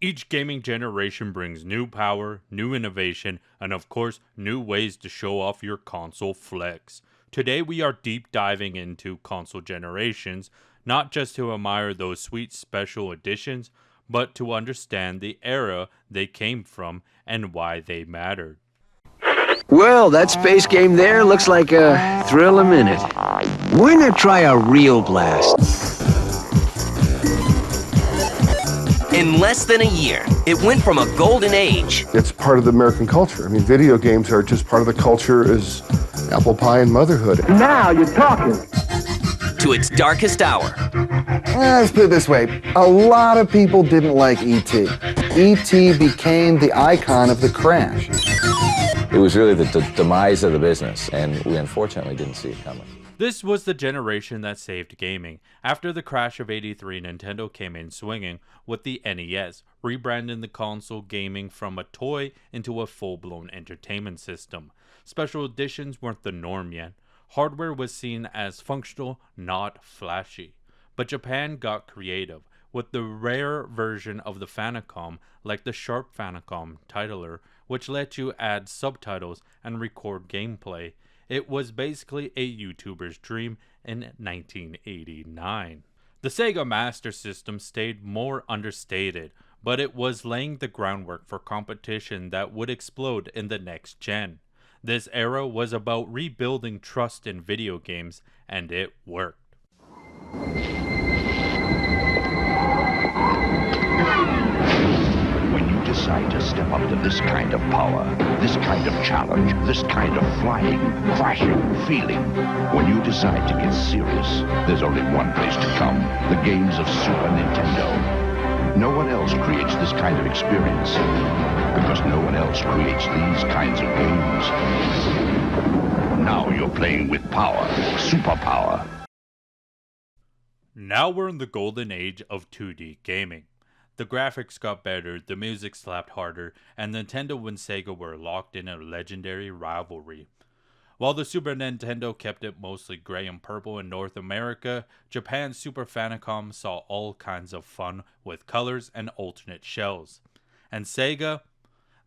Each gaming generation brings new power, new innovation, and of course, new ways to show off your console flex. Today we are deep diving into console generations, not just to admire those sweet special editions, but to understand the era they came from and why they mattered. Well, that space game there looks like a thrill a minute. Why not try a real blast? In less than a year, it went from a golden age. It's part of the American culture. I mean, video games are just part of the culture as apple pie and motherhood. Now you're talking. To its darkest hour. Let's put it this way. A lot of people didn't like E.T. E.T. became the icon of the crash. It was really the demise of the business, and we unfortunately didn't see it coming. This was the generation that saved gaming. After the crash of '83, Nintendo came in swinging with the NES, rebranding the console gaming from a toy into a full-blown entertainment system. Special editions weren't the norm yet. Hardware was seen as functional, not flashy. But Japan got creative, with the rare version of the Famicom, like the Sharp Famicom titler, which let you add subtitles and record gameplay. It was basically a YouTuber's dream in 1989. The Sega Master System stayed more understated, but it was laying the groundwork for competition that would explode in the next gen. This era was about rebuilding trust in video games, and it worked. Decide to step up to this kind of power, this kind of challenge, this kind of flying, crashing, feeling. When you decide to get serious, there's only one place to come, the games of Super Nintendo. No one else creates this kind of experience, because no one else creates these kinds of games. Now you're playing with power, superpower. Now we're in the golden age of 2D gaming. The graphics got better, the music slapped harder, and Nintendo and Sega were locked in a legendary rivalry. While the Super Nintendo kept it mostly gray and purple in North America, Japan's Super Famicom saw all kinds of fun with colors and alternate shells. And Sega,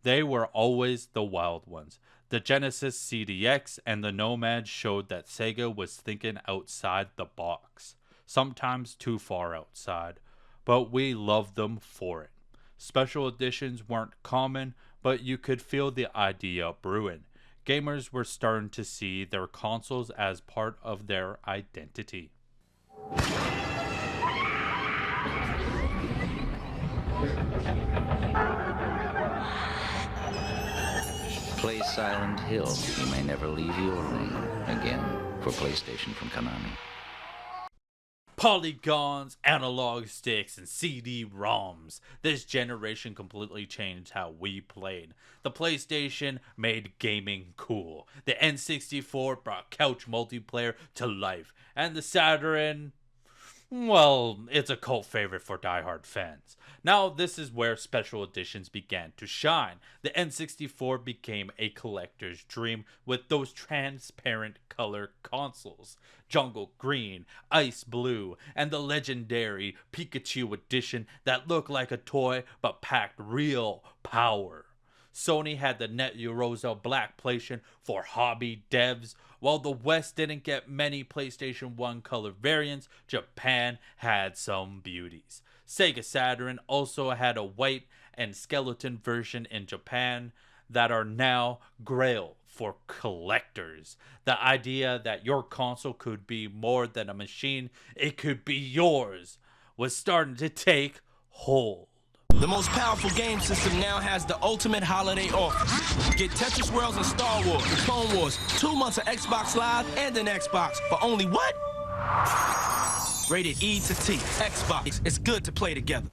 they were always the wild ones. The Genesis CDX and the Nomad showed that Sega was thinking outside the box, sometimes too far outside. But we loved them for it. Special editions weren't common, but you could feel the idea brewing. Gamers were starting to see their consoles as part of their identity. Play Silent Hill. You may never leave your room again for PlayStation from Konami. Polygons, analog sticks, and CD-ROMs. This generation completely changed how we played. The PlayStation made gaming cool. The N64 brought couch multiplayer to life. And the Saturn, well, it's a cult favorite for diehard fans. Now this is where special editions began to shine. The N64 became a collector's dream with those transparent color consoles. Jungle Green, Ice Blue, and the legendary Pikachu edition that looked like a toy but packed real power. Sony had the Net Rosa Black PlayStation for hobby devs. While the West didn't get many PlayStation 1 color variants, Japan had some beauties. Sega Saturn also had a white and skeleton version in Japan that are now grail for collectors. The idea that your console could be more than a machine, it could be yours, was starting to take hold. The most powerful game system now has the ultimate holiday offers. Get Tetris Worlds and Star Wars and Clone Wars, 2 months of Xbox Live and an Xbox for only what? Rated E to T. Xbox. It's good to play together.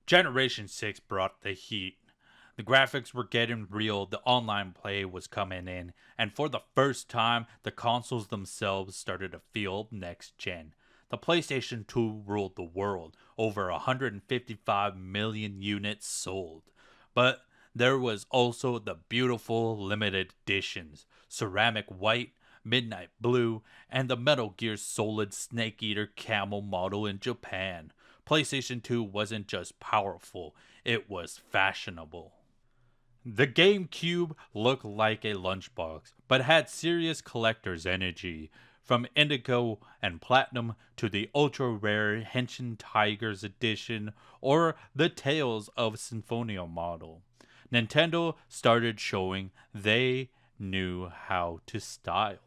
Generation 6 brought the heat. The graphics were getting real, the online play was coming in, and for the first time, the consoles themselves started to feel next gen. The PlayStation 2 ruled the world, over 155 million units sold. But there was also the beautiful limited editions, ceramic white, midnight blue, and the Metal Gear Solid Snake Eater camel model in Japan. PlayStation 2 wasn't just powerful, it was fashionable. The GameCube looked like a lunchbox, but had serious collector's energy. From Indigo and Platinum to the ultra-rare Henshin Tigers edition or the Tales of Symphonia model, Nintendo started showing they knew how to style.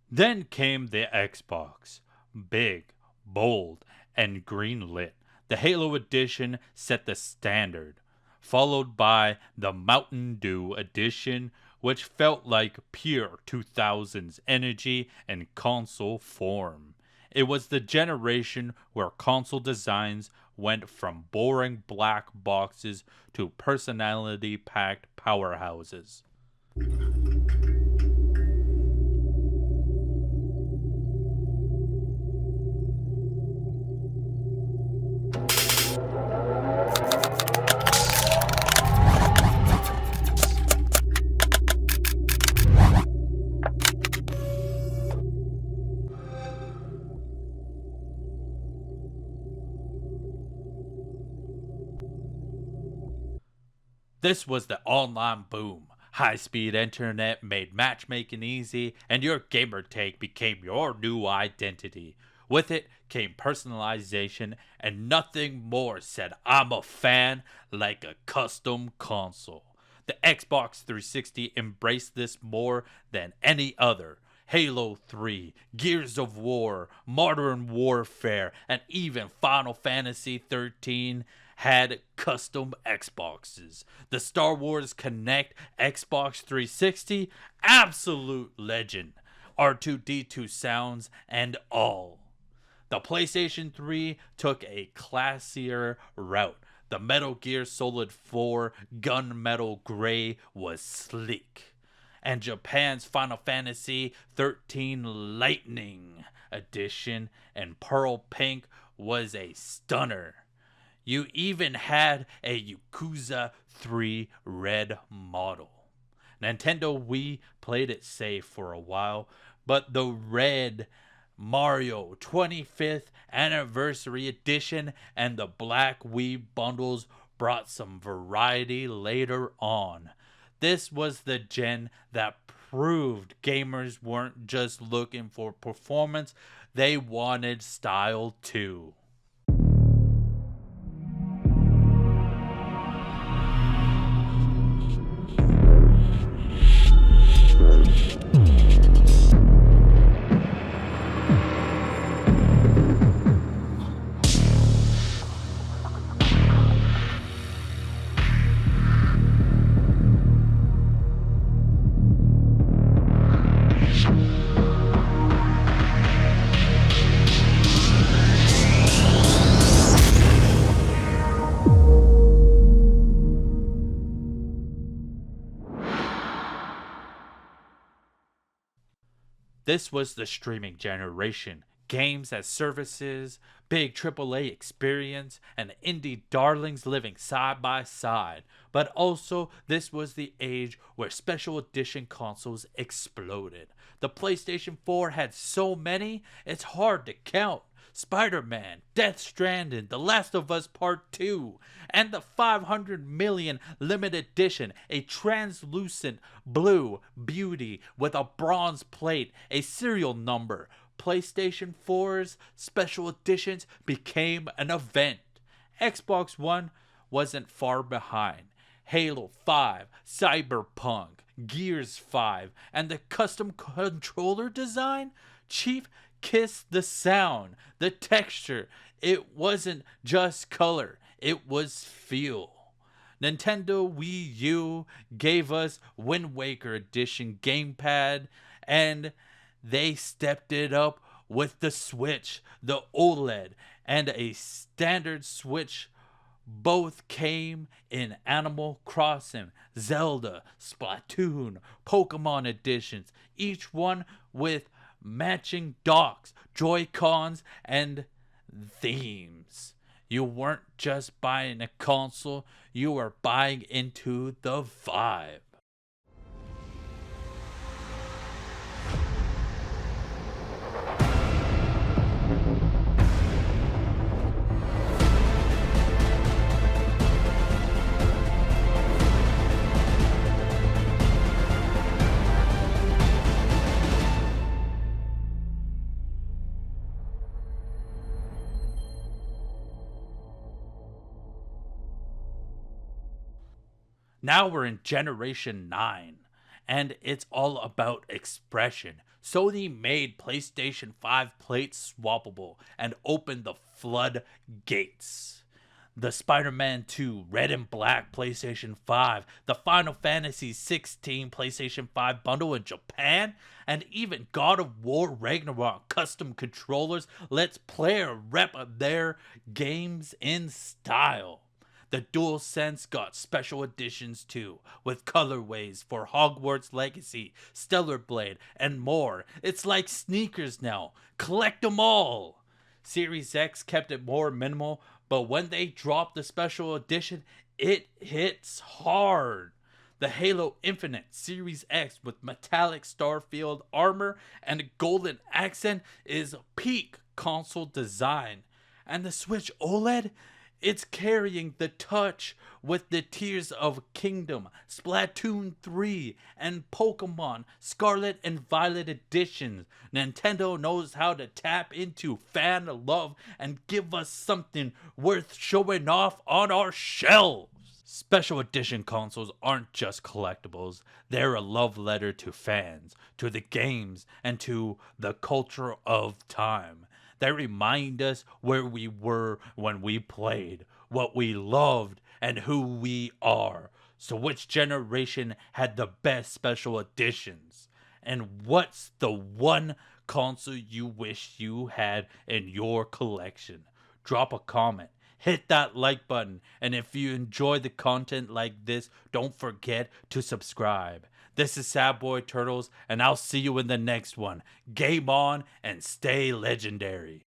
Then came the Xbox. Big, bold, and green-lit. The Halo edition set the standard, followed by the Mountain Dew edition, which felt like pure 2000s energy in console form. It was the generation where console designs went from boring black boxes to personality-packed powerhouses. This was the online boom. High-speed internet made matchmaking easy, and your gamertag became your new identity. With it came personalization, and nothing more said I'm a fan like a custom console. The Xbox 360 embraced this more than any other. Halo 3, Gears of War, Modern Warfare, and even Final Fantasy 13 had custom Xboxes. The Star Wars Kinect Xbox 360, absolute legend. R2-D2 sounds and all. The PlayStation 3 took a classier route. The Metal Gear Solid 4 Gunmetal Gray was sleek. And Japan's Final Fantasy 13 Lightning Edition in Pearl Pink was a stunner. You even had a Yakuza 3 red model. Nintendo Wii played it safe for a while, but the red Mario 25th Anniversary Edition and the Black Wii bundles brought some variety later on. This was the gen that proved gamers weren't just looking for performance, they wanted style too. This was the streaming generation. Games as services, big AAA experience, and indie darlings living side by side. But also, this was the age where special edition consoles exploded. The PlayStation 4 had so many, it's hard to count. Spider-Man, Death Stranding, The Last of Us Part 2, and the 500 million limited edition, a translucent blue beauty with a bronze plate, a serial number. PlayStation 4's special editions became an event. Xbox One wasn't far behind. Halo 5, Cyberpunk, Gears 5, and the custom controller design? Chief kissed the sound, the texture. It wasn't just color, it was feel. Nintendo Wii U gave us Wind Waker Edition gamepad, and they stepped it up with the Switch, the OLED, and a standard Switch. Both came in Animal Crossing, Zelda, Splatoon, Pokemon editions, each one with matching docks, Joy-Cons, and themes. You weren't just buying a console, you were buying into the vibe. Now we're in Generation 9, and it's all about expression. Sony made PlayStation 5 plates swappable and opened the floodgates. The Spider-Man 2 Red and Black PlayStation 5, the Final Fantasy 16 PlayStation 5 bundle in Japan, and even God of War Ragnarok custom controllers lets players rep their games in style. The DualSense got special editions too, with colorways for Hogwarts Legacy, Stellar Blade, and more. It's like sneakers now. Collect them all! Series X kept it more minimal, but when they dropped the special edition, it hits hard. The Halo Infinite Series X with metallic Starfield armor and a golden accent is peak console design. And the Switch OLED? It's carrying the touch with the Tears of Kingdom, Splatoon 3, and Pokemon Scarlet and Violet editions. Nintendo knows how to tap into fan love and give us something worth showing off on our shelves. Special edition consoles aren't just collectibles, they're a love letter to fans, to the games, and to the culture of time. They remind us where we were when we played, what we loved, and who we are. So which generation had the best special editions? And what's the one console you wish you had in your collection? Drop a comment. Hit that like button. And if you enjoy the content like this, don't forget to subscribe. This is SADBOITURTLES, and I'll see you in the next one. Game on and stay legendary.